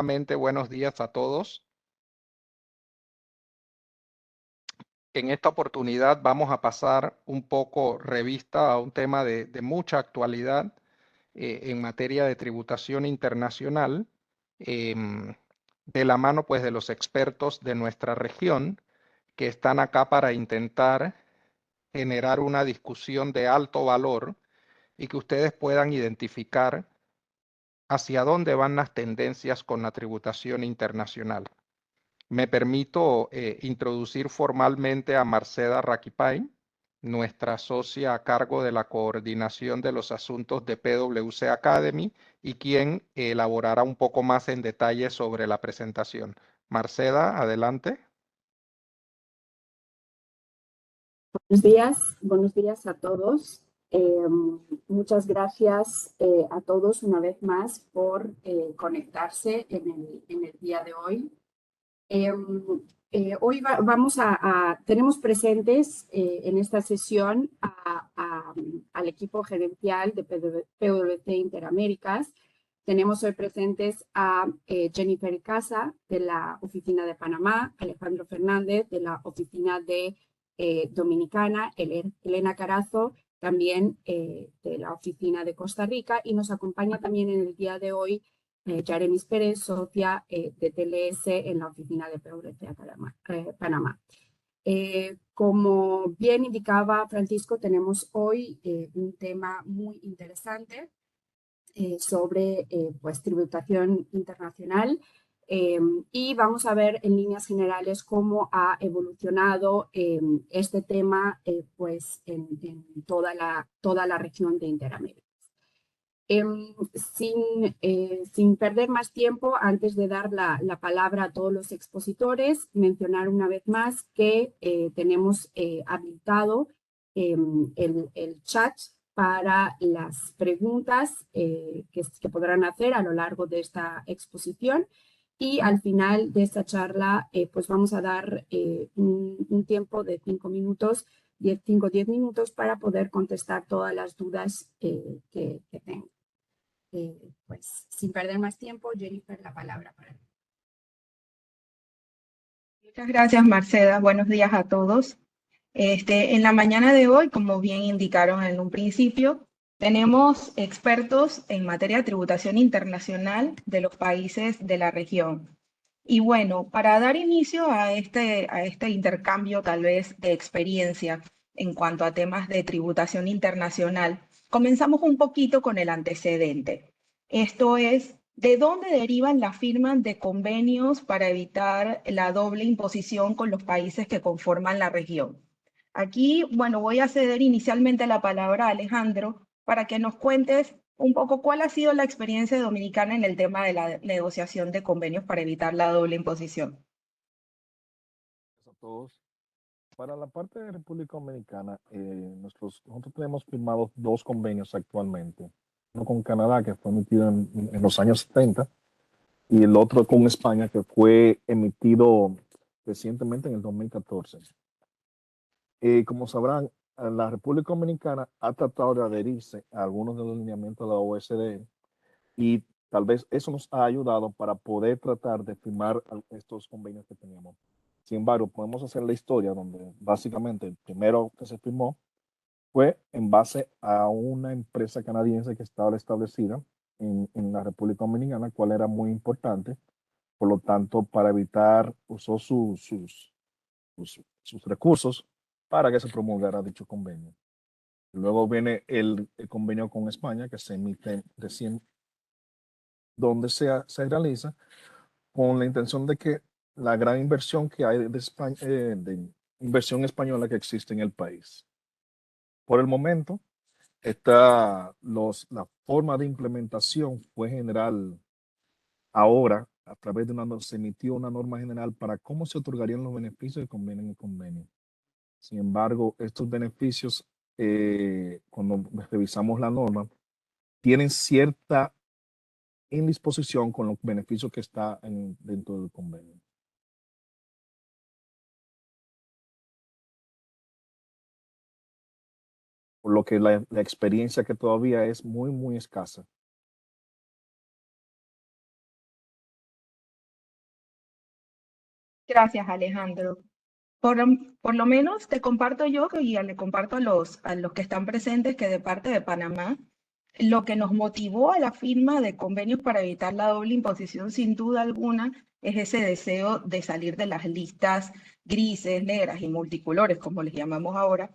nuevamente buenos días a todos. En esta oportunidad vamos a pasar un poco revista a un tema de mucha actualidad en materia de tributación internacional, de la mano pues de los expertos de nuestra región que están acá para intentar generar una discusión de alto valor y que ustedes puedan identificar hacia dónde van las tendencias con la tributación internacional. Me permito introducir formalmente a Marceda Raquipay, nuestra socia a cargo de la coordinación de los asuntos de PwC Academy y quien elaborará un poco más en detalle sobre la presentación. Marceda, adelante. Buenos días a todos. Muchas gracias a todos una vez más por conectarse en el día de hoy. Hoy tenemos presentes en esta sesión al equipo gerencial de PwC Interaméricas. Tenemos hoy presentes a Jennifer Casa de la Oficina de Panamá, Alejandro Fernández de la Oficina de Dominicana, Elena Carazo también de la Oficina de Costa Rica, y nos acompaña también en el día de hoy Yaremis Pérez, socia de TLS en la Oficina de PwC Panamá. Como bien indicaba Francisco, tenemos hoy un tema muy interesante sobre pues, tributación internacional. Y vamos a ver en líneas generales cómo ha evolucionado este tema pues en toda la región de Interamérica. Sin perder más tiempo, antes de dar la palabra a todos los expositores, mencionar una vez más que tenemos habilitado el chat para las preguntas que podrán hacer a lo largo de esta exposición. Y al final de esta charla, pues vamos a dar un tiempo de 5 minutos, 5 o 10 minutos para poder contestar todas las dudas que tengan. Pues sin perder más tiempo, Jennifer, la palabra para ti. Muchas gracias, Marceda. Buenos días a todos. En la mañana de hoy, como bien indicaron en un principio, tenemos expertos en materia de tributación internacional de los países de la región. Y bueno, para dar inicio a este intercambio tal vez de experiencia en cuanto a temas de tributación internacional, comenzamos un poquito con el antecedente. Esto es, ¿de dónde derivan las firmas de convenios para evitar la doble imposición con los países que conforman la región? Aquí, bueno, voy a ceder inicialmente la palabra a Alejandro para que nos cuentes un poco cuál ha sido la experiencia dominicana en el tema de la negociación de convenios para evitar la doble imposición. Gracias a todos. Para la parte de República Dominicana, nosotros tenemos firmados 2 convenios actualmente. Uno con Canadá, que fue emitido en los años 70, y el otro con España, que fue emitido recientemente en el 2014. Como sabrán, la República Dominicana ha tratado de adherirse a algunos de los lineamientos de la OSD y tal vez eso nos ha ayudado para poder tratar de firmar estos convenios que teníamos. Sin embargo, podemos hacer la historia donde básicamente el primero que se firmó fue en base a una empresa canadiense que estaba establecida en la República Dominicana, cual era muy importante. Por lo tanto, para evitar, usó sus recursos para que se promulgara dicho convenio. Luego viene el convenio con España, que se emite recién, donde se realiza con la intención de que la gran inversión que hay de España, de inversión española que existe en el país. Por el momento, la forma de implementación fue general ahora, a través de se emitió una norma general para cómo se otorgarían los beneficios que convienen en el convenio. Sin embargo, estos beneficios, cuando revisamos la norma, tienen cierta indisposición con los beneficios que está dentro del convenio. Por lo que la experiencia que todavía es muy, muy escasa. Gracias, Alejandro. Por lo menos te comparto yo y le comparto a los que están presentes que de parte de Panamá, lo que nos motivó a la firma de convenios para evitar la doble imposición, sin duda alguna, es ese deseo de salir de las listas grises, negras y multicolores, como les llamamos ahora,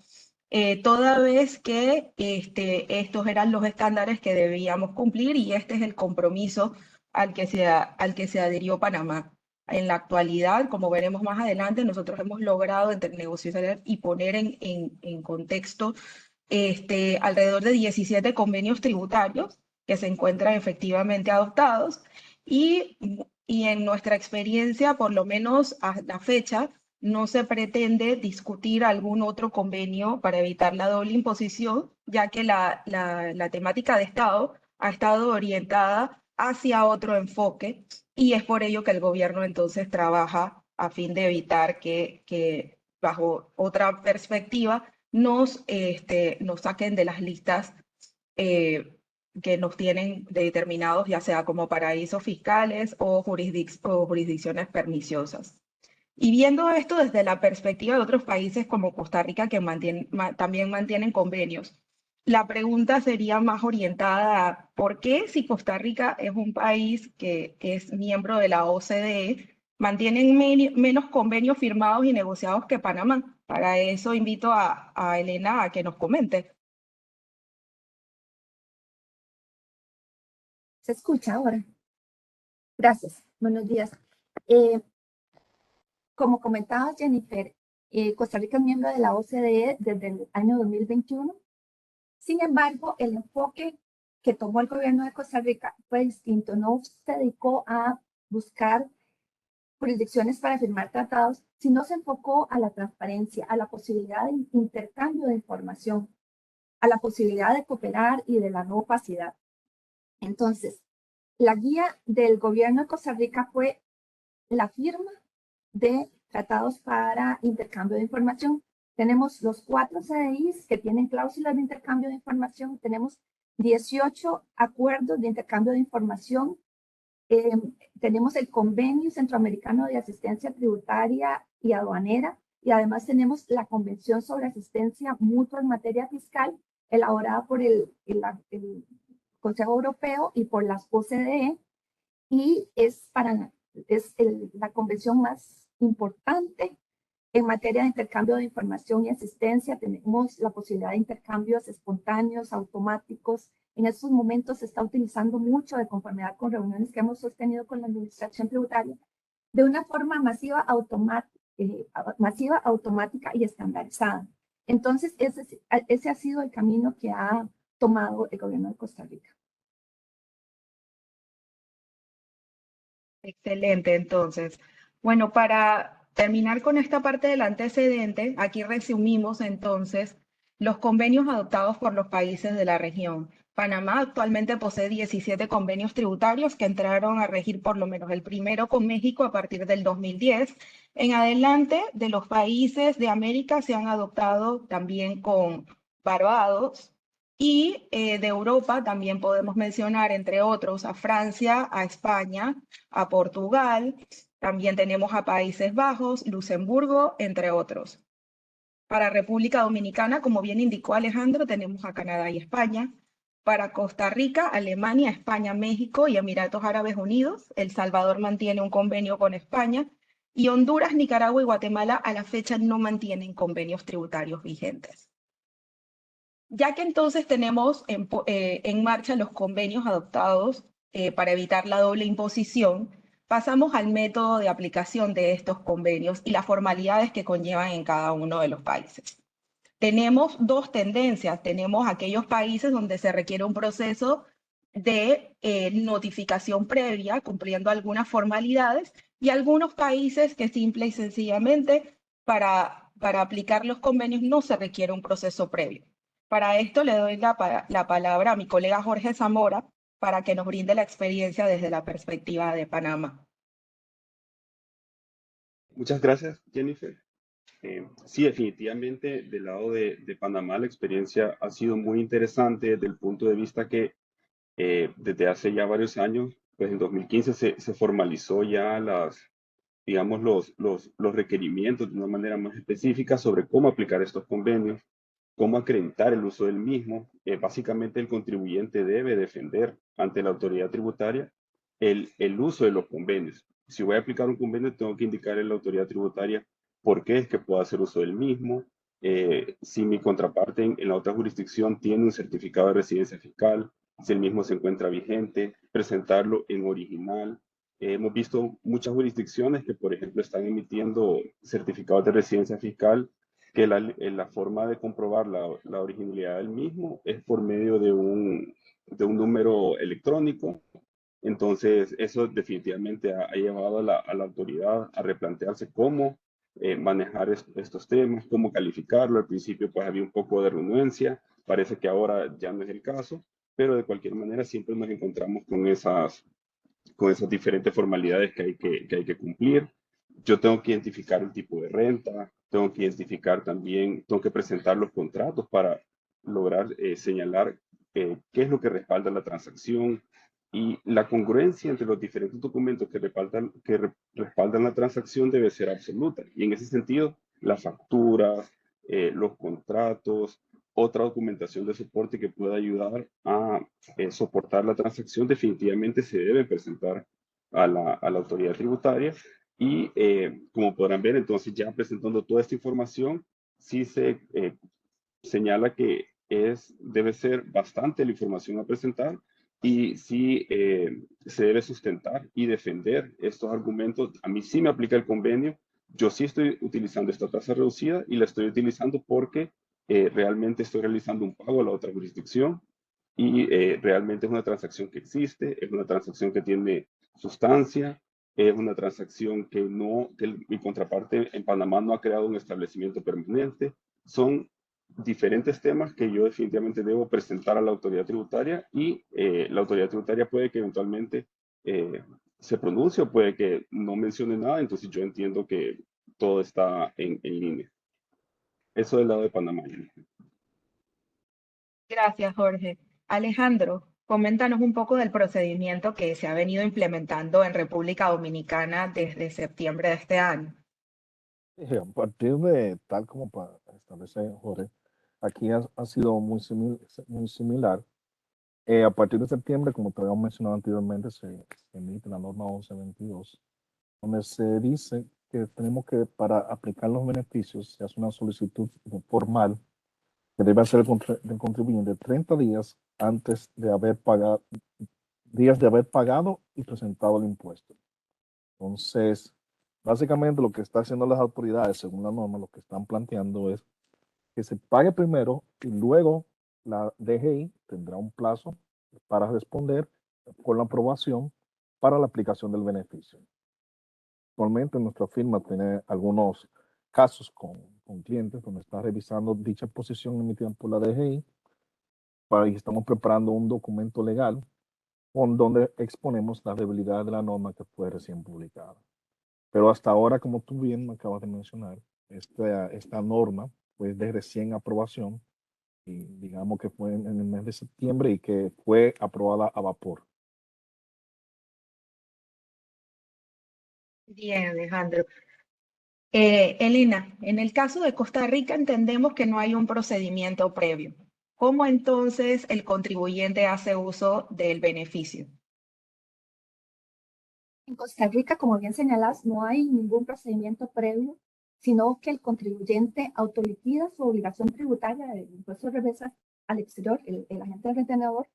toda vez que estos eran los estándares que debíamos cumplir y este es el compromiso al que se adhirió Panamá. En la actualidad, como veremos más adelante, nosotros hemos logrado entre negociar y poner en contexto alrededor de 17 convenios tributarios que se encuentran efectivamente adoptados y en nuestra experiencia, por lo menos a la fecha, no se pretende discutir algún otro convenio para evitar la doble imposición, ya que la temática de Estado ha estado orientada hacia otro enfoque y es por ello que el gobierno entonces trabaja a fin de evitar que bajo otra perspectiva nos saquen de las listas que nos tienen determinados, ya sea como paraísos fiscales o jurisdicciones perniciosas. Y viendo esto desde la perspectiva de otros países como Costa Rica, que también mantienen convenios, la pregunta sería más orientada a ¿por qué si Costa Rica es un país que es miembro de la OCDE, mantienen menos convenios firmados y negociados que Panamá? Para eso invito a Elena a que nos comente. ¿Se escucha ahora? Gracias. Buenos días. Como comentaba Jennifer, Costa Rica es miembro de la OCDE desde el año 2021. Sin embargo, el enfoque que tomó el gobierno de Costa Rica fue distinto. No se dedicó a buscar jurisdicciones para firmar tratados, sino se enfocó a la transparencia, a la posibilidad de intercambio de información, a la posibilidad de cooperar y de la no opacidad. Entonces, la guía del gobierno de Costa Rica fue la firma de tratados para intercambio de información. Tenemos los 4 CDIs que tienen cláusulas de intercambio de información. Tenemos 18 acuerdos de intercambio de información. Tenemos el Convenio Centroamericano de Asistencia Tributaria y Aduanera. Y además tenemos la Convención sobre Asistencia Mutua en Materia Fiscal, elaborada por el Consejo Europeo y por las OCDE. Y es la convención más importante en materia de intercambio de información y asistencia. Tenemos la posibilidad de intercambios espontáneos, automáticos. En estos momentos se está utilizando mucho de conformidad con reuniones que hemos sostenido con la administración tributaria de una forma masiva, automática y estandarizada. Entonces, ese ha sido el camino que ha tomado el gobierno de Costa Rica. Excelente, entonces. Bueno, para terminar con esta parte del antecedente, aquí resumimos entonces los convenios adoptados por los países de la región. Panamá actualmente posee 17 convenios tributarios que entraron a regir por lo menos el primero con México a partir del 2010. En adelante, de los países de América se han adoptado también con Barbados, y de Europa también podemos mencionar, entre otros, a Francia, a España, a Portugal, también tenemos a Países Bajos, Luxemburgo, entre otros. Para República Dominicana, como bien indicó Alejandro, tenemos a Canadá y España. Para Costa Rica, Alemania, España, México y Emiratos Árabes Unidos. El Salvador mantiene un convenio con España. Y Honduras, Nicaragua y Guatemala a la fecha no mantienen convenios tributarios vigentes. Ya que entonces tenemos en marcha los convenios adoptados para evitar la doble imposición, pasamos al método de aplicación de estos convenios y las formalidades que conllevan en cada uno de los países. Tenemos dos tendencias. Tenemos aquellos países donde se requiere un proceso de notificación previa, cumpliendo algunas formalidades, y algunos países que simple y sencillamente para aplicar los convenios no se requiere un proceso previo. Para esto le doy la palabra a mi colega Jorge Zamora para que nos brinde la experiencia desde la perspectiva de Panamá. Muchas gracias, Jennifer. Sí, definitivamente del lado de Panamá la experiencia ha sido muy interesante desde el punto de vista que desde hace ya varios años, pues en 2015 se formalizó ya digamos, los requerimientos de una manera más específica sobre cómo aplicar estos convenios, cómo acreditar el uso del mismo. Básicamente el contribuyente debe defender ante la autoridad tributaria el uso de los convenios. Si voy a aplicar un convenio, tengo que indicarle a la autoridad tributaria por qué es que puedo hacer uso del mismo, si mi contraparte en la otra jurisdicción tiene un certificado de residencia fiscal, si el mismo se encuentra vigente, presentarlo en original. Hemos visto muchas jurisdicciones que, por ejemplo, están emitiendo certificados de residencia fiscal que la forma de comprobar la originalidad del mismo es por medio de un número electrónico. Entonces, eso definitivamente ha llevado a la autoridad a replantearse cómo manejar estos temas, cómo calificarlo. Al principio, pues había un poco de renuencia, parece que ahora ya no es el caso, pero de cualquier manera siempre nos encontramos con esas diferentes formalidades que hay que cumplir. Yo tengo que identificar el tipo de renta, tengo que identificar también, tengo que presentar los contratos para lograr señalar qué es lo que respalda la transacción, y la congruencia entre los diferentes documentos que respaldan la transacción debe ser absoluta. Y en ese sentido, las facturas, los contratos, otra documentación de soporte que pueda ayudar a soportar la transacción, definitivamente se debe presentar a la autoridad tributaria. Y como podrán ver, entonces ya presentando toda esta información, sí se señala que debe ser bastante la información a presentar, y sí se debe sustentar y defender estos argumentos. A mí sí me aplica el convenio, yo sí estoy utilizando esta tasa reducida y la estoy utilizando porque realmente estoy realizando un pago a la otra jurisdicción, y realmente es una transacción que existe, es una transacción que tiene sustancia, es una transacción que mi contraparte en Panamá no ha creado un establecimiento permanente. Son diferentes temas que yo definitivamente debo presentar a la autoridad tributaria, y la autoridad tributaria puede que eventualmente se pronuncie o puede que no mencione nada. Entonces yo entiendo que todo está en línea. Eso del lado de Panamá. Gracias, Jorge. Alejandro, coméntanos un poco del procedimiento que se ha venido implementando en República Dominicana desde septiembre de este año. A partir de tal como establece Jorge, aquí ha sido muy similar. A partir de septiembre, como te habíamos mencionado anteriormente, se emite la norma 1122, donde se dice que tenemos que, para aplicar los beneficios, se hace una solicitud formal que debe hacer el contribuyente 30 días antes de haber pagado, y presentado el impuesto. Entonces, básicamente lo que están haciendo las autoridades, según la norma, lo que están planteando es que se pague primero y luego la DGI tendrá un plazo para responder con la aprobación para la aplicación del beneficio. Actualmente nuestra firma tiene algunos casos con clientes donde está revisando dicha posición emitida por la DGI, y estamos preparando un documento legal con donde exponemos la debilidad de la norma que fue recién publicada. Pero hasta ahora, como tú bien me acabas de mencionar, esta norma pues de recién aprobación, y digamos que fue en el mes de septiembre y que fue aprobada a vapor. Bien, Alejandro. Elena, en el caso de Costa Rica entendemos que no hay un procedimiento previo. ¿Cómo entonces el contribuyente hace uso del beneficio? En Costa Rica, como bien señalas, no hay ningún procedimiento previo, sino que el contribuyente autoliquida su obligación tributaria del impuesto de regresa al exterior, el agente retenedor,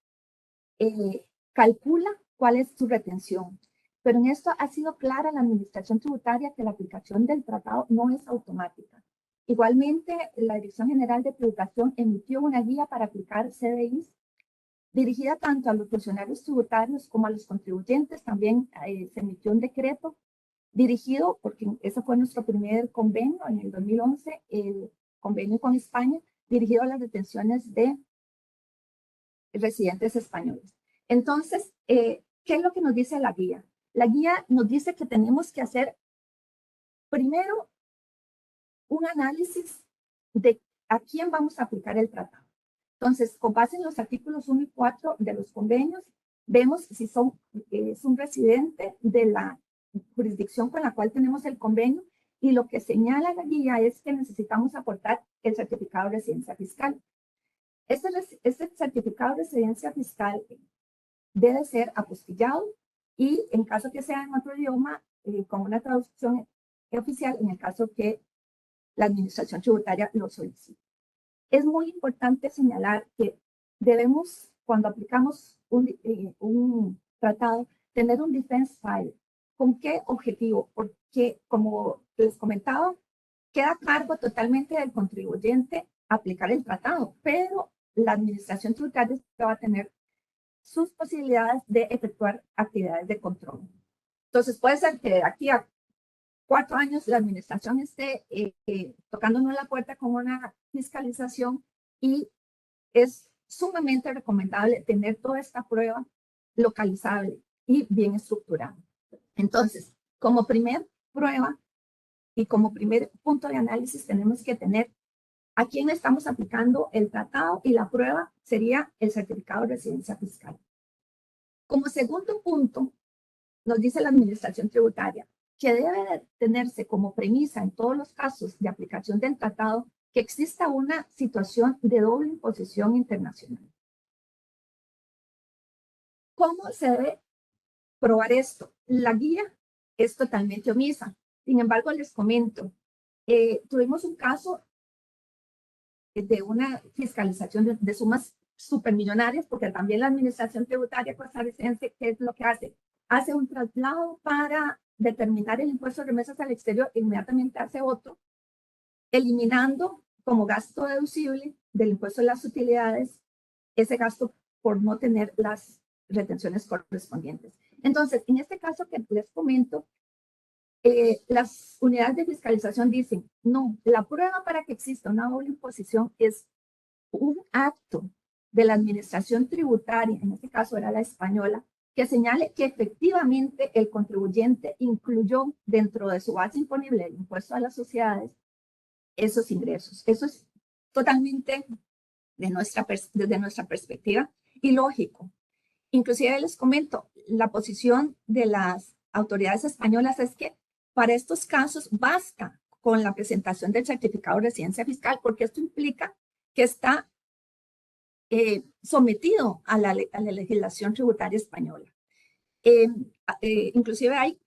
calcula cuál es su retención. Pero en esto ha sido clara la administración tributaria que la aplicación del tratado no es automática. Igualmente, la Dirección General de Tributación emitió una guía para aplicar CDIs dirigida tanto a los funcionarios tributarios como a los contribuyentes. También se emitió un decreto dirigido, porque ese fue nuestro primer convenio en el 2011, el convenio con España, dirigido a las detenciones de residentes españoles. Entonces, ¿qué es lo que nos dice la guía? La guía nos dice que tenemos que hacer primero un análisis de a quién vamos a aplicar el tratado. Entonces, con base en los artículos 1 y 4 de los convenios, vemos si es un residente de la jurisdicción con la cual tenemos el convenio, y lo que señala la guía es que necesitamos aportar el certificado de residencia fiscal. Este certificado de residencia fiscal debe ser apostillado y en caso que sea en otro idioma, con una traducción oficial, en el caso que la administración tributaria lo solicite. Es muy importante señalar que debemos, cuando aplicamos un tratado, tener un defense file. ¿Con qué objetivo? Porque, como les comentaba, queda a cargo totalmente del contribuyente aplicar el tratado, pero la administración tributaria va a tener sus posibilidades de efectuar actividades de control. Entonces, puede ser que de aquí a 4 años la administración esté tocándonos la puerta con una fiscalización, y es sumamente recomendable tener toda esta prueba localizable y bien estructurada. Entonces, como primer prueba y como primer punto de análisis, tenemos que tener a quién estamos aplicando el tratado, y la prueba sería el certificado de residencia fiscal. Como segundo punto, nos dice la administración tributaria que debe de tenerse como premisa en todos los casos de aplicación del tratado que exista una situación de doble imposición internacional. ¿Cómo se debe probar esto? La guía es totalmente omisa. Sin embargo, les comento, tuvimos un caso de una fiscalización de sumas supermillonarias, porque también la administración tributaria costarricense, ¿qué es lo que hace? Hace un traslado para determinar el impuesto de remesas al exterior, inmediatamente hace otro, eliminando como gasto deducible del impuesto de las utilidades ese gasto por no tener las retenciones correspondientes. Entonces, en este caso que les comento, las unidades de fiscalización dicen, no, la prueba para que exista una doble imposición es un acto de la administración tributaria, en este caso era la española, que señale que efectivamente el contribuyente incluyó dentro de su base imponible del impuesto a las sociedades esos ingresos. Eso es totalmente desde nuestra perspectiva ilógico. Inclusive les comento, la posición de las autoridades españolas es que para estos casos basta con la presentación del certificado de residencia fiscal, porque esto implica que está sometido a la legislación tributaria española. Inclusive hay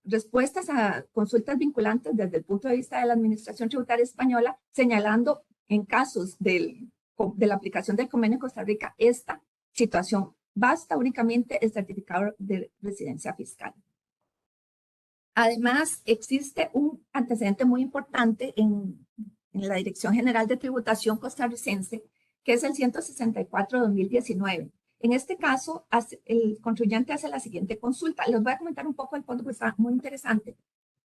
respuestas a consultas vinculantes desde el punto de vista de la administración tributaria española, señalando en casos de la aplicación del convenio de Costa Rica esta situación. Basta únicamente el certificado de residencia fiscal. Además, existe un antecedente muy importante en la Dirección General de Tributación costarricense, que es el 164/2019. En este caso, el contribuyente hace la siguiente consulta. Les voy a comentar un poco el fondo, porque está muy interesante,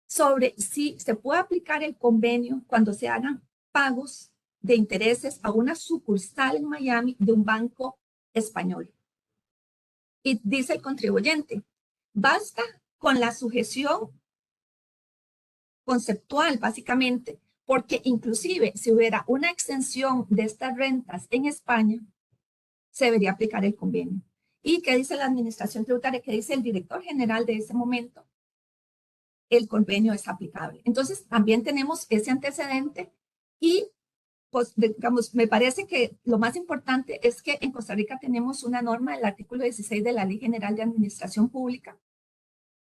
sobre si se puede aplicar el convenio cuando se hagan pagos de intereses a una sucursal en Miami de un banco español. Y dice el contribuyente, basta con la sujeción conceptual, básicamente, porque inclusive si hubiera una exención de estas rentas en España, se debería aplicar el convenio. ¿Y qué dice la administración tributaria? ¿Qué dice el director general de ese momento? El convenio es aplicable. Entonces, también tenemos ese antecedente y, pues, digamos, me parece que lo más importante es que en Costa Rica tenemos una norma, el artículo 16 de la Ley General de Administración Pública,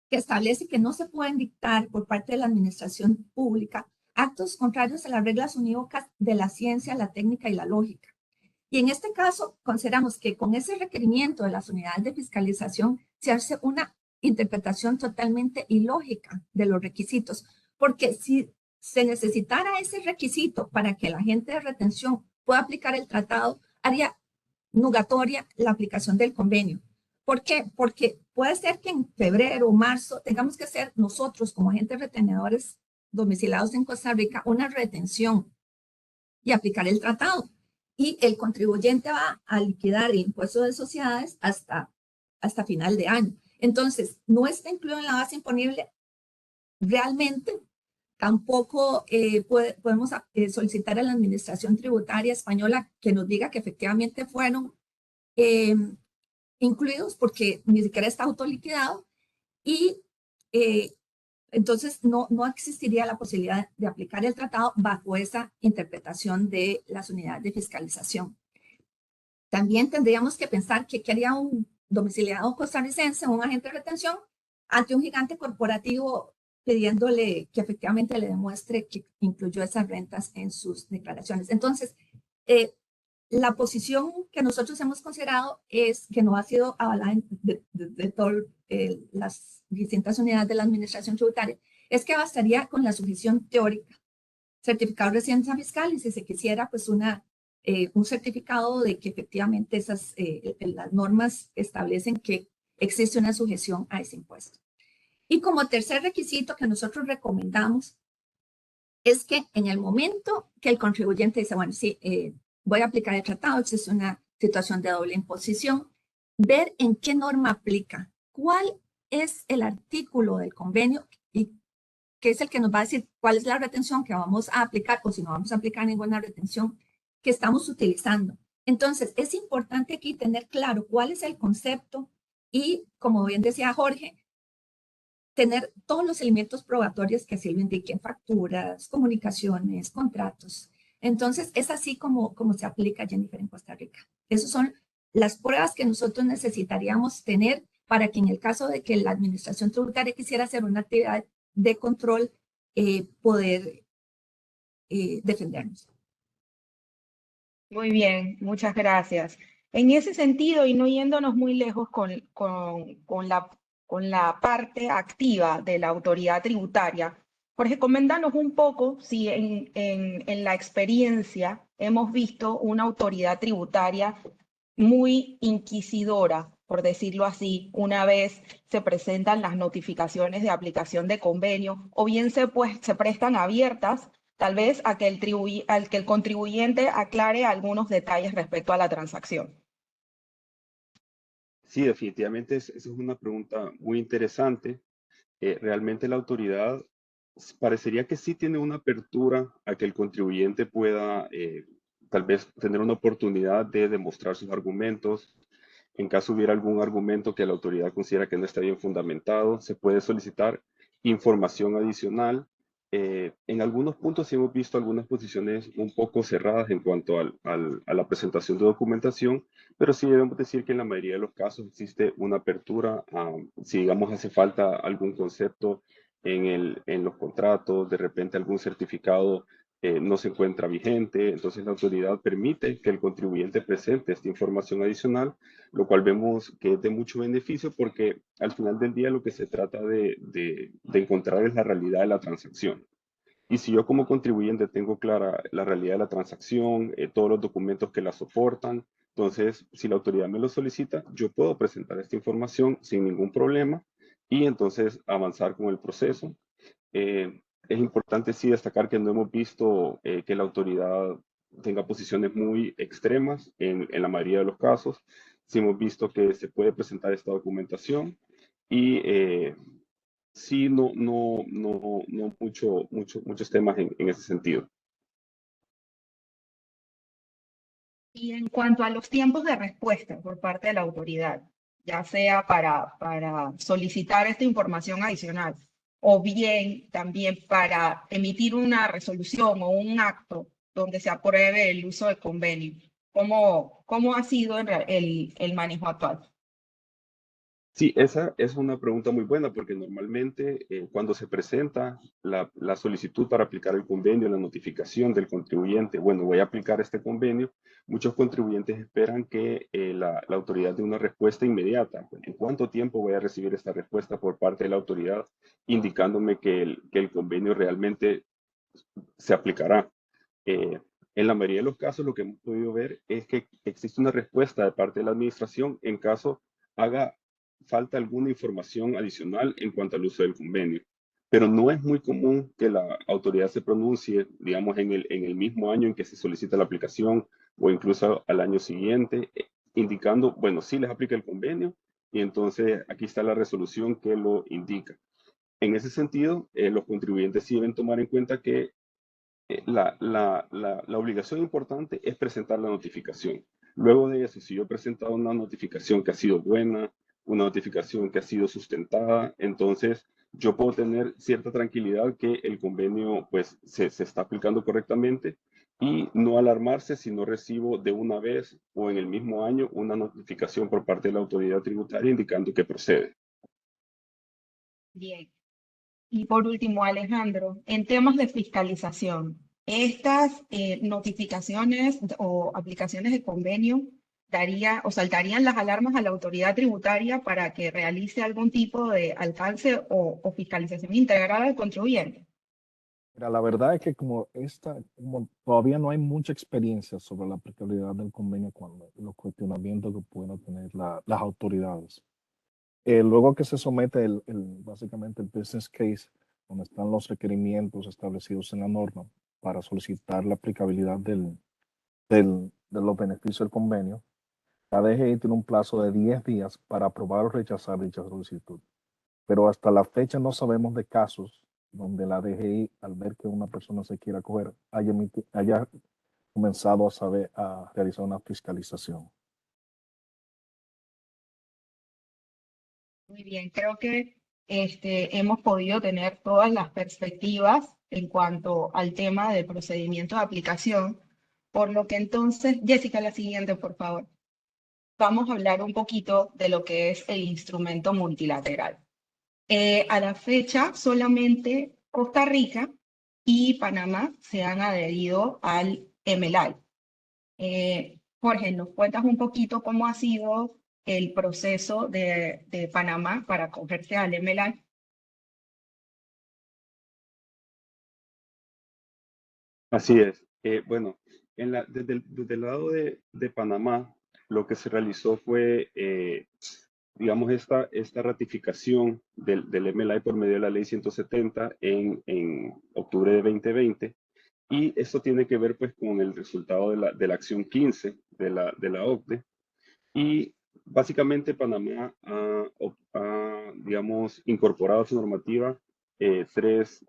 que establece que no se pueden dictar por parte de la administración pública actos contrarios a las reglas unívocas de la ciencia, la técnica y la lógica. Y en este caso, consideramos que con ese requerimiento de las unidades de fiscalización se hace una interpretación totalmente ilógica de los requisitos, porque si se necesitara ese requisito para que el agente de retención pueda aplicar el tratado, haría nugatoria la aplicación del convenio. ¿Por qué? Porque puede ser que en febrero o marzo tengamos que hacer nosotros como agentes retenedores domiciliados en Costa Rica una retención y aplicar el tratado. Y el contribuyente va a liquidar el impuesto de sociedades hasta final de año. Entonces, no está incluido en la base imponible. Realmente, tampoco podemos solicitar a la administración tributaria española que nos diga que efectivamente fueron incluidos, porque ni siquiera está autoliquidado. Y entonces no existiría la posibilidad de aplicar el tratado bajo esa interpretación de las unidades de fiscalización. También tendríamos que pensar que haría un domiciliado costarricense, un agente de retención, ante un gigante corporativo pidiéndole que efectivamente le demuestre que incluyó esas rentas en sus declaraciones. Entonces, la posición que nosotros hemos considerado es que no ha sido avalada de todas las distintas unidades de la administración tributaria, es que bastaría con la sujeción teórica, certificado de residencia fiscal, y si se quisiera, pues un certificado de que efectivamente las normas establecen que existe una sujeción a ese impuesto. Y como tercer requisito que nosotros recomendamos es que en el momento que el contribuyente dice, bueno, sí, voy a aplicar el tratado, existe una situación de doble imposición, ver en qué norma aplica, cuál es el artículo del convenio y que es el que nos va a decir cuál es la retención que vamos a aplicar o si no vamos a aplicar ninguna retención que estamos utilizando. Entonces, es importante aquí tener claro cuál es el concepto y, como bien decía Jorge, tener todos los elementos probatorios que así lo indiquen, facturas, comunicaciones, contratos. Entonces, es así como se aplica, Jennifer, en Costa Rica. Esas son las pruebas que nosotros necesitaríamos tener para que en el caso de que la administración tributaria quisiera hacer una actividad de control, poder defendernos. Muy bien, muchas gracias. En ese sentido, y no yéndonos muy lejos con la parte activa de la autoridad tributaria, Jorge, coméntanos un poco si en la experiencia hemos visto una autoridad tributaria muy inquisidora, por decirlo así, una vez se presentan las notificaciones de aplicación de convenio, o bien se prestan abiertas, tal vez a que el contribuyente aclare algunos detalles respecto a la transacción. Sí, definitivamente esa es una pregunta muy interesante. Realmente la autoridad parecería que sí tiene una apertura a que el contribuyente pueda tal vez tener una oportunidad de demostrar sus argumentos. En caso hubiera algún argumento que la autoridad considera que no está bien fundamentado, se puede solicitar información adicional. En algunos puntos sí hemos visto algunas posiciones un poco cerradas en cuanto a la presentación de documentación, pero sí debemos decir que en la mayoría de los casos existe una apertura si digamos hace falta algún concepto en los contratos, de repente algún certificado no se encuentra vigente, entonces la autoridad permite que el contribuyente presente esta información adicional, lo cual vemos que es de mucho beneficio porque al final del día lo que se trata de encontrar es la realidad de la transacción. Y si yo como contribuyente tengo clara la realidad de la transacción, todos los documentos que la soportan, entonces si la autoridad me lo solicita, yo puedo presentar esta información sin ningún problema y entonces avanzar con el proceso. Es importante sí destacar que no hemos visto que la autoridad tenga posiciones muy extremas en la mayoría de los casos. Sí hemos visto que se puede presentar esta documentación y sí no muchos temas en ese sentido. Y en cuanto a los tiempos de respuesta por parte de la autoridad, ya sea para solicitar esta información adicional o bien también para emitir una resolución o un acto donde se apruebe el uso del convenio, ¿cómo ha sido el manejo actual? Sí, esa es una pregunta muy buena porque normalmente cuando se presenta la solicitud para aplicar el convenio, la notificación del contribuyente, bueno, voy a aplicar este convenio, muchos contribuyentes esperan que la autoridad dé una respuesta inmediata. ¿En cuánto tiempo voy a recibir esta respuesta por parte de la autoridad indicándome que el convenio realmente se aplicará? En la mayoría de los casos lo que hemos podido ver es que existe una respuesta de parte de la administración en caso haga falta alguna información adicional en cuanto al uso del convenio. Pero no es muy común que la autoridad se pronuncie, digamos, en el mismo año en que se solicita la aplicación o incluso al año siguiente, indicando, bueno, sí les aplica el convenio y entonces aquí está la resolución que lo indica. En ese sentido, los contribuyentes sí deben tomar en cuenta que la obligación importante es presentar la notificación. Luego de eso, si yo he presentado una notificación que ha sido buena, una notificación que ha sido sustentada, entonces yo puedo tener cierta tranquilidad que el convenio pues se está aplicando correctamente y no alarmarse si no recibo de una vez o en el mismo año una notificación por parte de la autoridad tributaria indicando que procede. Bien. Y por último, Alejandro, en temas de fiscalización, estas notificaciones o aplicaciones de convenio daría o saltarían las alarmas a la autoridad tributaria para que realice algún tipo de alcance o fiscalización integrada al contribuyente. Mira, la verdad es que como todavía no hay mucha experiencia sobre la aplicabilidad del convenio cuando los cuestionamientos que pueden tener las autoridades. Luego que se somete básicamente el business case, donde están los requerimientos establecidos en la norma para solicitar la aplicabilidad de los beneficios del convenio, la DGI tiene un plazo de 10 días para aprobar o rechazar dicha solicitud. Pero hasta la fecha no sabemos de casos donde la DGI, al ver que una persona se quiera acoger, haya comenzado a realizar una fiscalización. Muy bien, creo que hemos podido tener todas las perspectivas en cuanto al tema del procedimiento de aplicación, por lo que entonces, Jessica, la siguiente, por favor. Vamos a hablar un poquito de lo que es el instrumento multilateral. A la fecha, solamente Costa Rica y Panamá se han adherido al MLI. Jorge, ¿nos cuentas un poquito cómo ha sido el proceso de Panamá para acogerse al MLI? Así es. Bueno, desde el lado de Panamá, lo que se realizó fue, digamos, esta ratificación del MLI por medio de la ley 170 en octubre de 2020. Y esto tiene que ver pues con el resultado de la acción 15 de la OCDE. Y básicamente Panamá ha, digamos, incorporado a su normativa tres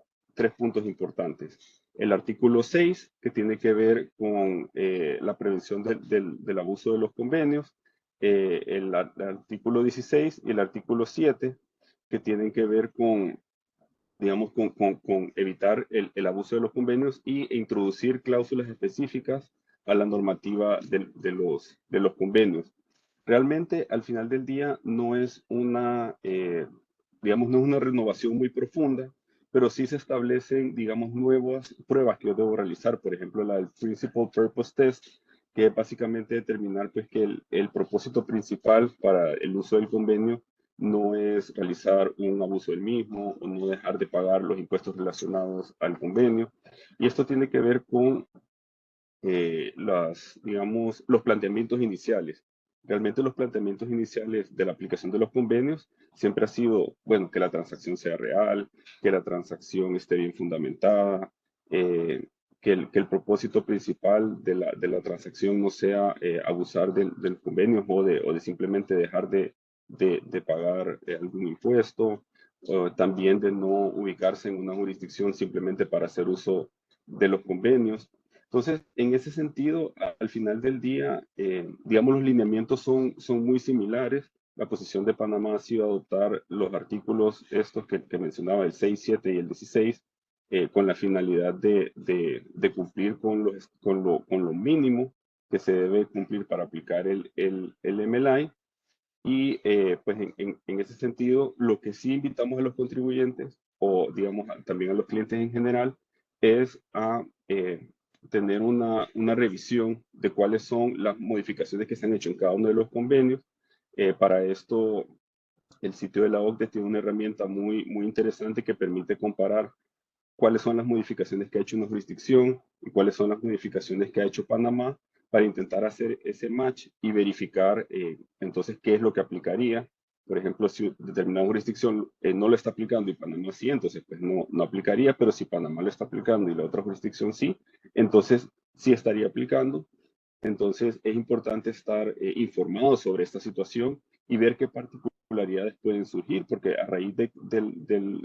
puntos importantes. El artículo 6, que tiene que ver con la prevención del abuso de los convenios, el artículo 16 y el artículo 7, que tienen que ver con, digamos, con evitar el abuso de los convenios e introducir cláusulas específicas a la normativa de los convenios. Realmente, al final del día, no es digamos, no es una renovación muy profunda, pero sí se establecen, digamos, nuevas pruebas que yo debo realizar. Por ejemplo, la del Principal Purpose Test, que es básicamente determinar pues, que el propósito principal para el uso del convenio no es realizar un abuso del mismo o no dejar de pagar los impuestos relacionados al convenio. Y esto tiene que ver con digamos, los planteamientos iniciales. Realmente los planteamientos iniciales de la aplicación de los convenios siempre ha sido, bueno, que la transacción sea real, que la transacción esté bien fundamentada, que el propósito principal de la transacción no sea abusar del convenio o de simplemente dejar de pagar algún impuesto, también de no ubicarse en una jurisdicción simplemente para hacer uso de los convenios. Entonces, en ese sentido, al final del día, digamos, los lineamientos son muy similares. La posición de Panamá ha sido adoptar los artículos estos que mencionaba, el 6, 7 y el 16, con la finalidad de cumplir con lo mínimo que se debe cumplir para aplicar el MLI. Y pues en ese sentido, lo que sí invitamos a los contribuyentes o digamos también a los clientes en general es a tener una revisión de cuáles son las modificaciones que se han hecho en cada uno de los convenios. Para esto, el sitio de la OCDE tiene una herramienta muy interesante que permite comparar cuáles son las modificaciones que ha hecho una jurisdicción y cuáles son las modificaciones que ha hecho Panamá para intentar hacer ese match y verificar entonces qué es lo que aplicaría. Por ejemplo, si determinada jurisdicción no lo está aplicando y Panamá sí, entonces pues no aplicaría, pero si Panamá lo está aplicando y la otra jurisdicción sí, entonces sí estaría aplicando. Entonces es importante estar informado sobre esta situación y ver qué particularidades pueden surgir, porque a raíz de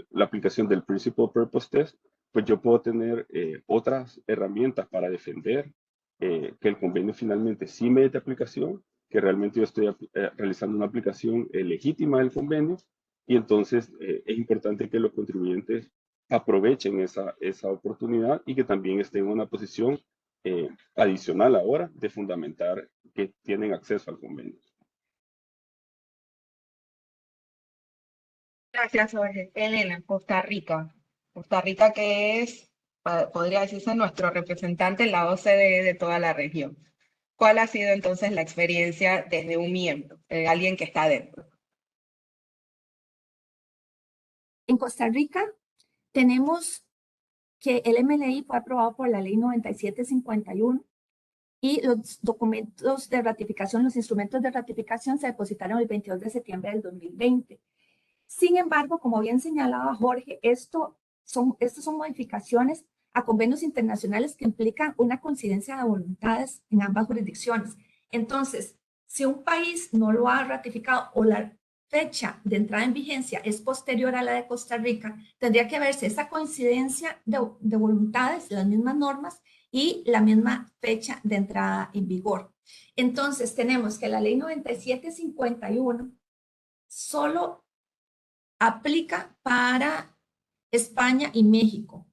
la aplicación del Principal Purpose Test, pues yo puedo tener otras herramientas para defender que el convenio finalmente sí mete aplicación, que realmente yo estoy realizando una aplicación legítima del convenio y entonces es importante que los contribuyentes aprovechen esa oportunidad y que también estén en una posición adicional ahora de fundamentar que tienen acceso al convenio. Gracias, Jorge. Elena, Costa Rica. Costa Rica que es, podría decirse, nuestro representante en la OCDE de toda la región. ¿Cuál ha sido entonces la experiencia desde un miembro, de alguien que está dentro? En Costa Rica tenemos que el MLI fue aprobado por la ley 9751 y los documentos de ratificación, los instrumentos de ratificación se depositaron el 22 de septiembre del 2020. Sin embargo, como bien señalaba Jorge, estas son modificaciones a convenios internacionales que implican una coincidencia de voluntades en ambas jurisdicciones. Entonces, si un país no lo ha ratificado o la fecha de entrada en vigencia es posterior a la de Costa Rica, tendría que verse esa coincidencia de voluntades, las mismas normas y la misma fecha de entrada en vigor. Entonces, tenemos que la ley 9751 solo aplica para España y México.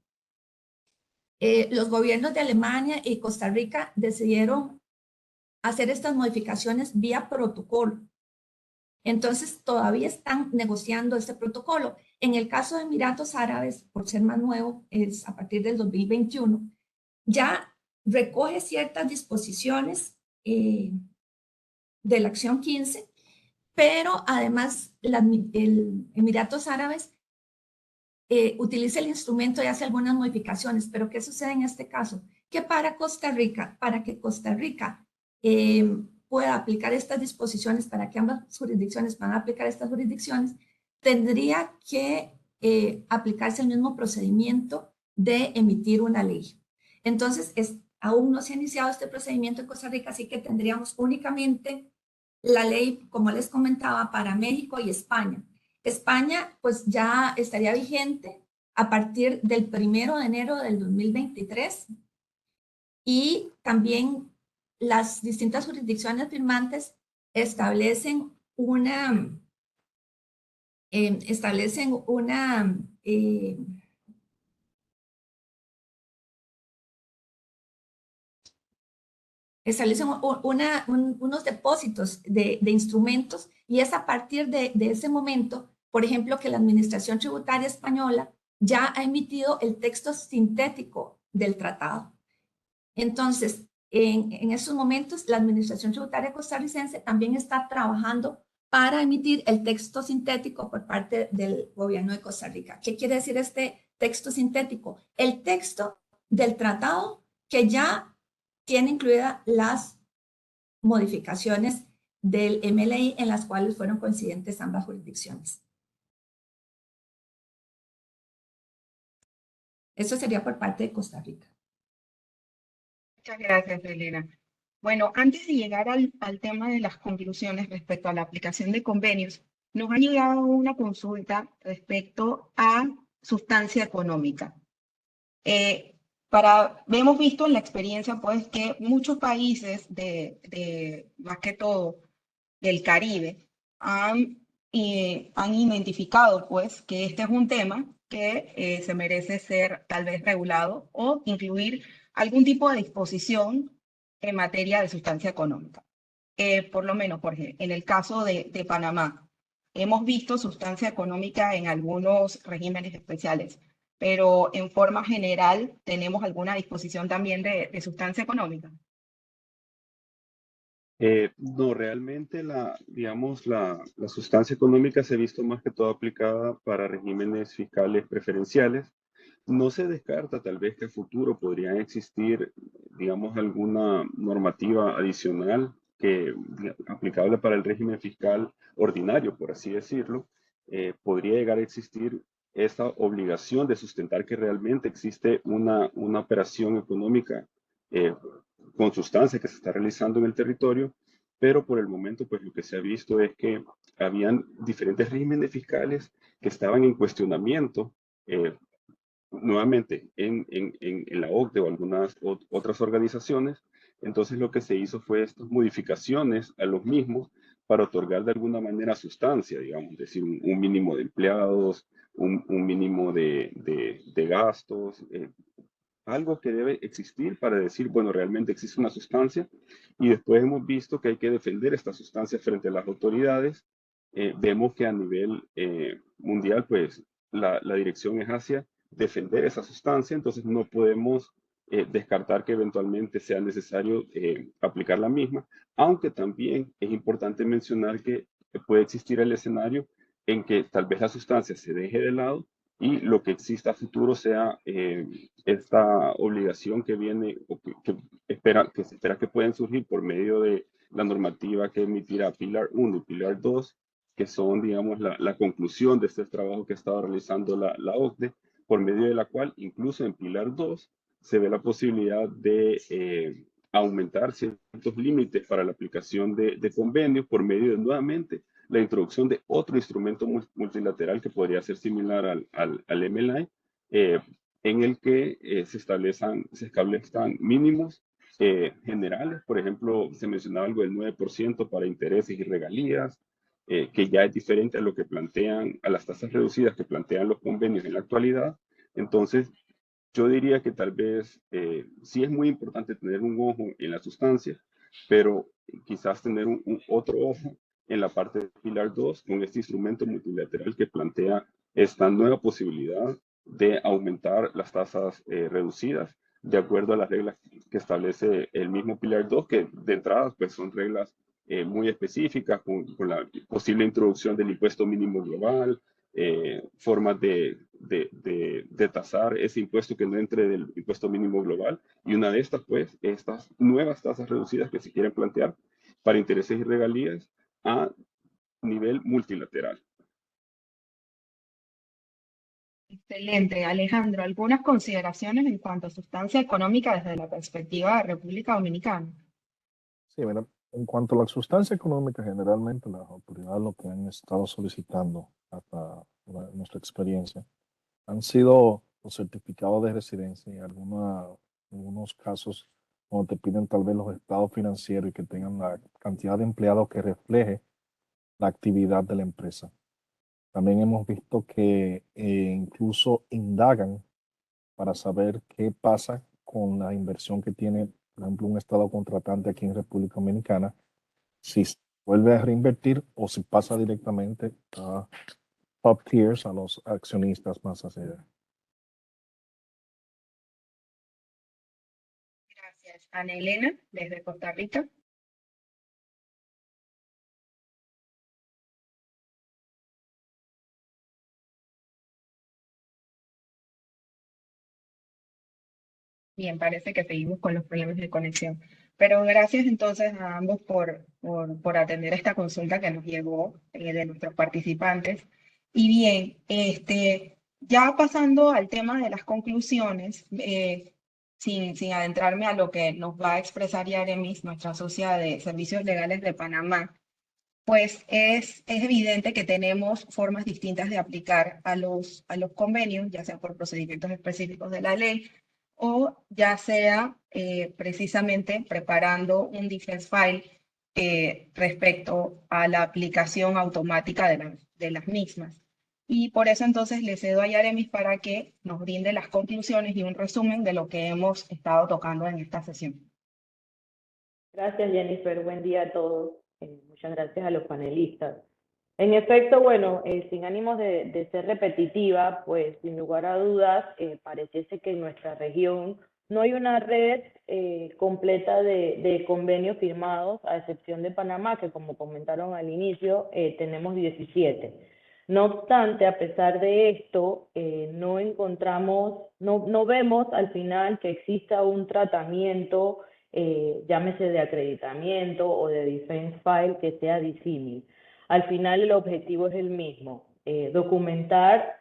Los gobiernos de Alemania y Costa Rica decidieron hacer estas modificaciones vía protocolo. Entonces, todavía están negociando este protocolo. En el caso de Emiratos Árabes, por ser más nuevo, es a partir del 2021, ya recoge ciertas disposiciones de la acción 15, pero además el Emiratos Árabes utiliza el instrumento y hace algunas modificaciones. Pero ¿qué sucede en este caso? Que para Costa Rica, para que Costa Rica pueda aplicar estas disposiciones, para que ambas jurisdicciones puedan aplicar estas jurisdicciones, tendría que aplicarse el mismo procedimiento de emitir una ley. Entonces, aún no se ha iniciado este procedimiento en Costa Rica, así que tendríamos únicamente la ley, como les comentaba, para México y España. España, pues ya estaría vigente a partir del 1 de enero del 2023 y también las distintas jurisdicciones firmantes establecen una unos depósitos de instrumentos, y es a partir de ese momento, por ejemplo, que la Administración Tributaria Española ya ha emitido el texto sintético del tratado. Entonces, en esos momentos, la Administración Tributaria costarricense también está trabajando para emitir el texto sintético por parte del gobierno de Costa Rica. ¿Qué quiere decir este texto sintético? El texto del tratado que ya tiene incluidas las modificaciones del MLI en las cuales fueron coincidentes ambas jurisdicciones. Eso sería por parte de Costa Rica. Muchas gracias, Elena. Bueno, antes de llegar al tema de las conclusiones respecto a la aplicación de convenios, nos ha llegado una consulta respecto a sustancia económica. Hemos visto en la experiencia, pues, que muchos países más que todo, del Caribe, han identificado, pues, que este es un tema que se merece ser tal vez regulado o incluir algún tipo de disposición en materia de sustancia económica. Por lo menos, Jorge, en el caso de Panamá, hemos visto sustancia económica en algunos regímenes especiales, pero en forma general, ¿tenemos alguna disposición también de sustancia económica? No, realmente digamos, la sustancia económica se ha visto más que todo aplicada para regímenes fiscales preferenciales. No se descarta tal vez que a futuro podrían existir, digamos, alguna normativa adicional aplicable para el régimen fiscal ordinario, por así decirlo. Podría llegar a existir esta obligación de sustentar que realmente existe una operación económica con sustancia que se está realizando en el territorio, pero por el momento, pues lo que se ha visto es que habían diferentes regímenes fiscales que estaban en cuestionamiento, nuevamente en la OCDE o algunas otras organizaciones. Entonces lo que se hizo fue estas modificaciones a los mismos para otorgar de alguna manera sustancia, digamos, es decir, un mínimo de empleados, un mínimo de gastos, algo que debe existir para decir, bueno, realmente existe una sustancia, y después hemos visto que hay que defender esta sustancia frente a las autoridades. Vemos que a nivel mundial, pues la dirección es hacia defender esa sustancia, entonces no podemos descartar que eventualmente sea necesario aplicar la misma, aunque también es importante mencionar que puede existir el escenario en que tal vez la sustancia se deje de lado y lo que exista a futuro sea esta obligación que viene o que se espera que pueden surgir por medio de la normativa que emitirá Pilar 1 y Pilar 2, que son, digamos, la conclusión de este trabajo que ha estado realizando la OCDE, por medio de la cual incluso en Pilar 2 se ve la posibilidad de aumentar ciertos límites para la aplicación de convenios por medio de, nuevamente, la introducción de otro instrumento multilateral que podría ser similar al MLI, en el que se establezcan mínimos generales. Por ejemplo, se mencionaba algo del 9% para intereses y regalías, que ya es diferente a lo que plantean, a las tasas reducidas que plantean los convenios en la actualidad. Entonces, yo diría que tal vez sí es muy importante tener un ojo en la sustancia, pero quizás tener otro ojo en la parte de Pilar 2 con este instrumento multilateral que plantea esta nueva posibilidad de aumentar las tasas reducidas de acuerdo a las reglas que establece el mismo Pilar 2, que de entrada pues son reglas muy específicas con la posible introducción del impuesto mínimo global, formas de tasar ese impuesto que no entre del impuesto mínimo global, y una de estas, pues, estas nuevas tasas reducidas que se quieren plantear para intereses y regalías a nivel multilateral. Excelente, Alejandro. ¿Algunas consideraciones en cuanto a sustancia económica desde la perspectiva de República Dominicana? Sí, mira, en cuanto a la sustancia económica, generalmente las autoridades lo que han estado solicitando hasta nuestra experiencia han sido los certificados de residencia y algunos casos donde te piden tal vez los estados financieros y que tengan la cantidad de empleados que refleje la actividad de la empresa. También hemos visto que incluso indagan para saber qué pasa con la inversión que tiene, por ejemplo, un estado contratante aquí en República Dominicana, si vuelve a reinvertir o si pasa directamente a top tiers, a los accionistas más allá. Gracias. Ana Elena, desde Costa Rica. Bien, parece que seguimos con los problemas de conexión. Pero gracias entonces a ambos por atender esta consulta que nos llegó de nuestros participantes. Y bien, ya pasando al tema de las conclusiones, sin adentrarme a lo que nos va a expresar Yaremis, nuestra socia de Servicios Legales de Panamá, pues es evidente que tenemos formas distintas de aplicar a los convenios, ya sea por procedimientos específicos de la ley, o ya sea precisamente preparando un defense file respecto a la aplicación automática de las mismas. Y por eso entonces le cedo a Yaremis para que nos brinde las conclusiones y un resumen de lo que hemos estado tocando en esta sesión. Gracias, Jennifer. Buen día a todos. Muchas gracias a los panelistas. En efecto, bueno, sin ánimos de ser repetitiva, pues sin lugar a dudas, pareciese que en nuestra región no hay una red completa de convenios firmados, a excepción de Panamá, que como comentaron al inicio, tenemos 17. No obstante, a pesar de esto, no vemos al final que exista un tratamiento, llámese de acreditamiento o de defense file, que sea disímil. Al final el objetivo es el mismo, documentar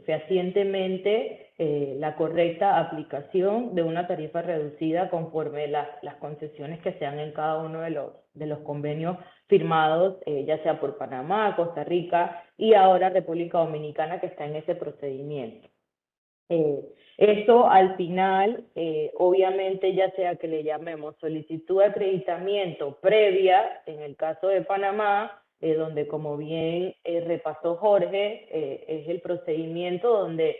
fehacientemente la correcta aplicación de una tarifa reducida conforme las concesiones que sean en cada uno de los convenios firmados, ya sea por Panamá, Costa Rica y ahora República Dominicana, que está en ese procedimiento. Esto al final, obviamente, ya sea que le llamemos solicitud de acreditamiento previa, en el caso de Panamá, donde como bien repasó Jorge, es el procedimiento donde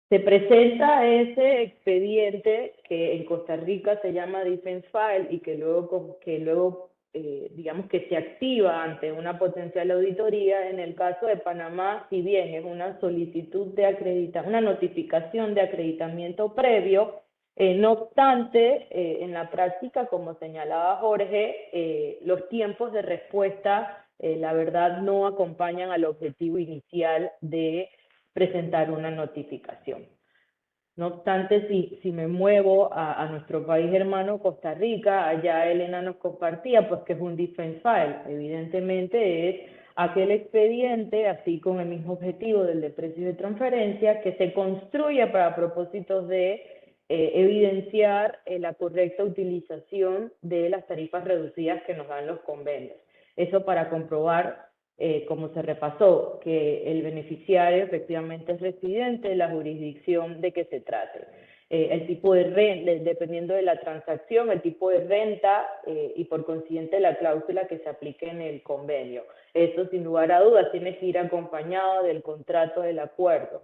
se presenta ese expediente que en Costa Rica se llama Defense File y que luego digamos que se activa ante una potencial auditoría. En el caso de Panamá, si bien es una solicitud de una notificación de acreditamiento previo, no obstante, en la práctica, como señalaba Jorge, los tiempos de respuesta, la verdad, no acompañan al objetivo inicial de presentar una notificación. No obstante, si me muevo a nuestro país hermano, Costa Rica, allá Elena nos compartía pues que es un defense file. Evidentemente es aquel expediente, así con el mismo objetivo del de precios de transferencia, que se construye para propósitos de evidenciar la correcta utilización de las tarifas reducidas que nos dan los convenios. Eso para comprobar, como se repasó, que el beneficiario efectivamente es residente de la jurisdicción de que se trate. El tipo de renta, dependiendo de la transacción, el tipo de renta y por consiguiente la cláusula que se aplique en el convenio. Eso sin lugar a dudas tiene que ir acompañado del contrato del acuerdo.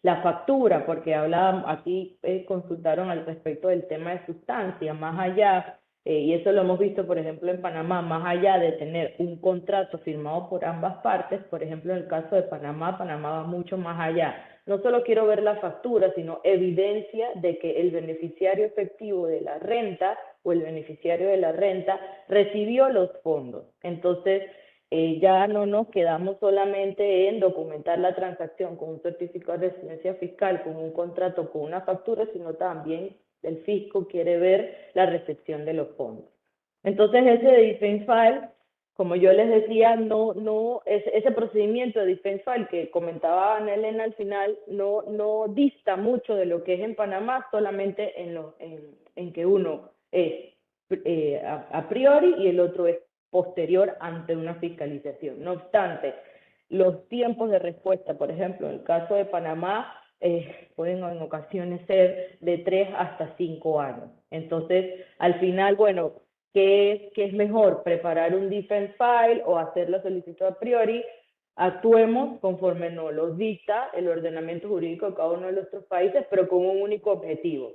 La factura, porque hablaban, aquí consultaron al respecto del tema de sustancia, más allá, y eso lo hemos visto, por ejemplo, en Panamá, más allá de tener un contrato firmado por ambas partes, por ejemplo, en el caso de Panamá, Panamá va mucho más allá. No solo quiero ver la factura, sino evidencia de que el beneficiario efectivo de la renta o el beneficiario de la renta recibió los fondos. Entonces, ya no nos quedamos solamente en documentar la transacción con un certificado de residencia fiscal, con un contrato, con una factura, sino también el fisco quiere ver la recepción de los fondos. Entonces ese defense file, como yo les decía, ese procedimiento de defense file que comentaba Ana Elena al final, no dista mucho de lo que es en Panamá, solamente en que uno es a priori y el otro es posterior ante una fiscalización. No obstante, los tiempos de respuesta, por ejemplo, en el caso de Panamá, pueden en ocasiones ser de 3 hasta 5 años. Entonces, al final, bueno, ¿qué es mejor? ¿Preparar un defense file o hacer la solicitud a priori? Actuemos conforme nos lo dicta el ordenamiento jurídico de cada uno de nuestros países, pero con un único objetivo: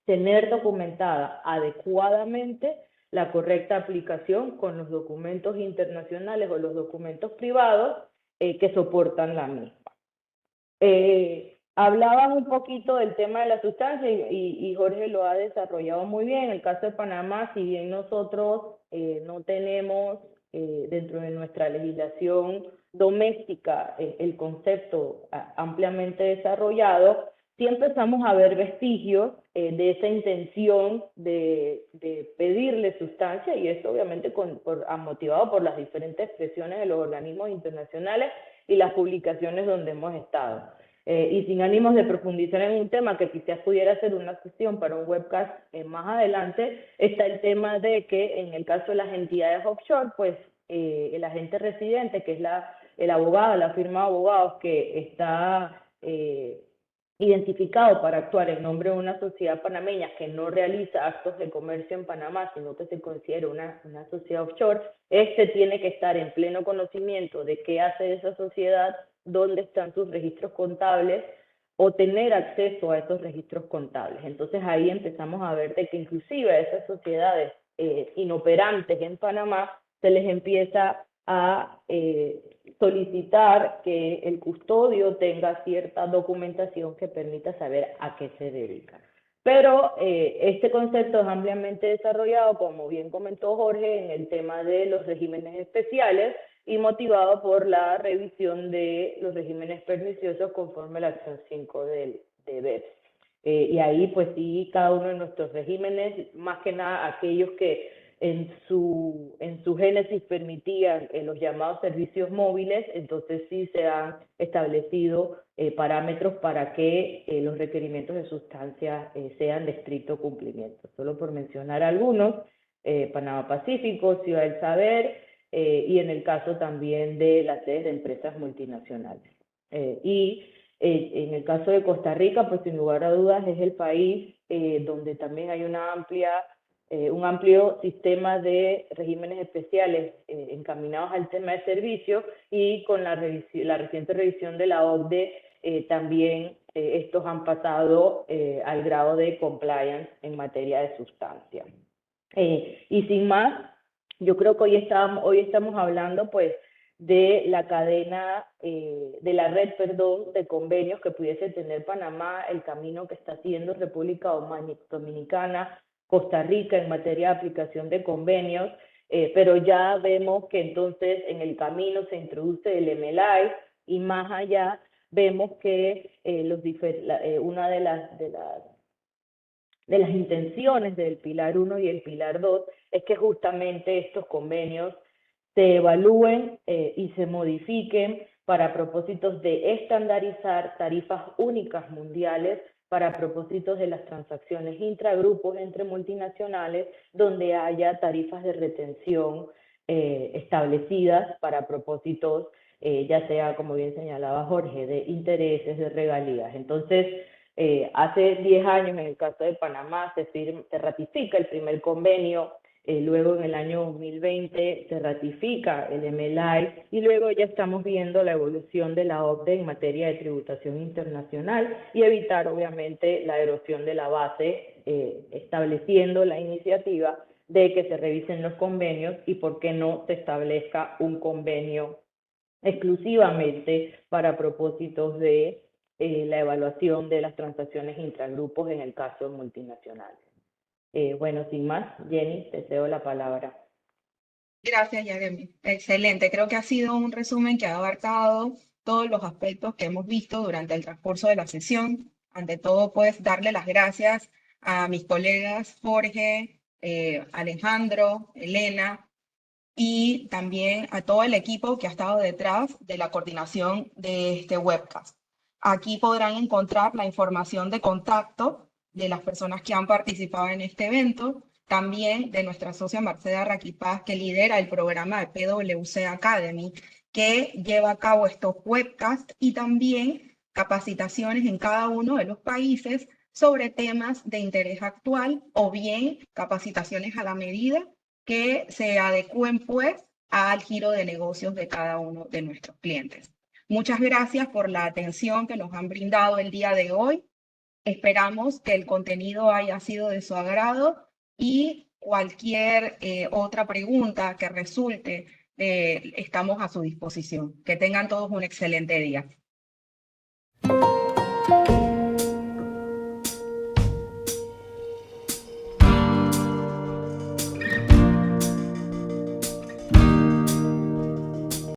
tener documentada adecuadamente la correcta aplicación con los documentos internacionales o los documentos privados que soportan la misma. Hablaban un poquito del tema de la sustancia y Jorge lo ha desarrollado muy bien. En el caso de Panamá, si bien nosotros no tenemos dentro de nuestra legislación doméstica el concepto ampliamente desarrollado, sí empezamos a ver vestigios de esa intención de pedirle sustancia, y esto obviamente motivado por las diferentes expresiones de los organismos internacionales y las publicaciones donde hemos estado. Y sin ánimos de profundizar en un tema que quizás pudiera ser una sesión para un webcast más adelante, está el tema de que en el caso de las entidades offshore, pues el agente residente, que es el abogado, la firma de abogados que está identificado para actuar en nombre de una sociedad panameña que no realiza actos de comercio en Panamá, sino que se considera una sociedad offshore, tiene que estar en pleno conocimiento de qué hace esa sociedad, dónde están sus registros contables, o tener acceso a esos registros contables. Entonces ahí empezamos a ver de que inclusive a esas sociedades inoperantes en Panamá se les empieza a solicitar que el custodio tenga cierta documentación que permita saber a qué se dedica. Pero este concepto es ampliamente desarrollado, como bien comentó Jorge, en el tema de los regímenes especiales y motivado por la revisión de los regímenes perniciosos conforme a la acción 5 de BEPS. Y ahí, pues sí, cada uno de nuestros regímenes, más que nada aquellos que en su génesis permitían los llamados servicios móviles, entonces sí se han establecido parámetros para que los requerimientos de sustancia sean de estricto cumplimiento. Solo por mencionar algunos, Panamá Pacífico, Ciudad del Saber, y en el caso también de las sedes de empresas multinacionales. Y En el caso de Costa Rica, pues sin lugar a dudas es el país donde también hay un amplio sistema de regímenes especiales encaminados al tema de servicios, y con la reciente revisión de la OCDE también estos han pasado al grado de compliance en materia de sustancia. Y sin más, yo creo que hoy estamos hablando pues de la cadena, de la red, perdón, de convenios que pudiese tener Panamá, el camino que está haciendo República Dominicana, Costa Rica en materia de aplicación de convenios, pero ya vemos que entonces en el camino se introduce el MLI, y más allá vemos que una de las intenciones del Pilar 1 y el Pilar 2 es que justamente estos convenios se evalúen y se modifiquen para propósitos de estandarizar tarifas únicas mundiales para propósitos de las transacciones intragrupos entre multinacionales, donde haya tarifas de retención establecidas para propósitos, ya sea, como bien señalaba Jorge, de intereses, de regalías. Entonces, hace 10 años, en el caso de Panamá, se ratifica el primer convenio, luego en el año 2020 se ratifica el MLI, y luego ya estamos viendo la evolución de la OCDE en materia de tributación internacional, y evitar obviamente la erosión de la base, estableciendo la iniciativa de que se revisen los convenios y por qué no se establezca un convenio exclusivamente para propósitos de la evaluación de las transacciones intragrupos en el caso de multinacionales. Bueno, sin más, Jenny, te cedo la palabra. Gracias, Yaremi. Excelente. Creo que ha sido un resumen que ha abarcado todos los aspectos que hemos visto durante el transcurso de la sesión. Ante todo, pues, darle las gracias a mis colegas Jorge, Alejandro, Elena, y también a todo el equipo que ha estado detrás de la coordinación de este webcast. Aquí podrán encontrar la información de contacto de las personas que han participado en este evento, también de nuestra socia Marcela Raquipaz, que lidera el programa de PwC Academy, que lleva a cabo estos webcasts y también capacitaciones en cada uno de los países sobre temas de interés actual, o bien capacitaciones a la medida que se adecúen pues al giro de negocios de cada uno de nuestros clientes. Muchas gracias por la atención que nos han brindado el día de hoy. Esperamos que el contenido haya sido de su agrado, y cualquier otra pregunta que resulte, estamos a su disposición. Que tengan todos un excelente día.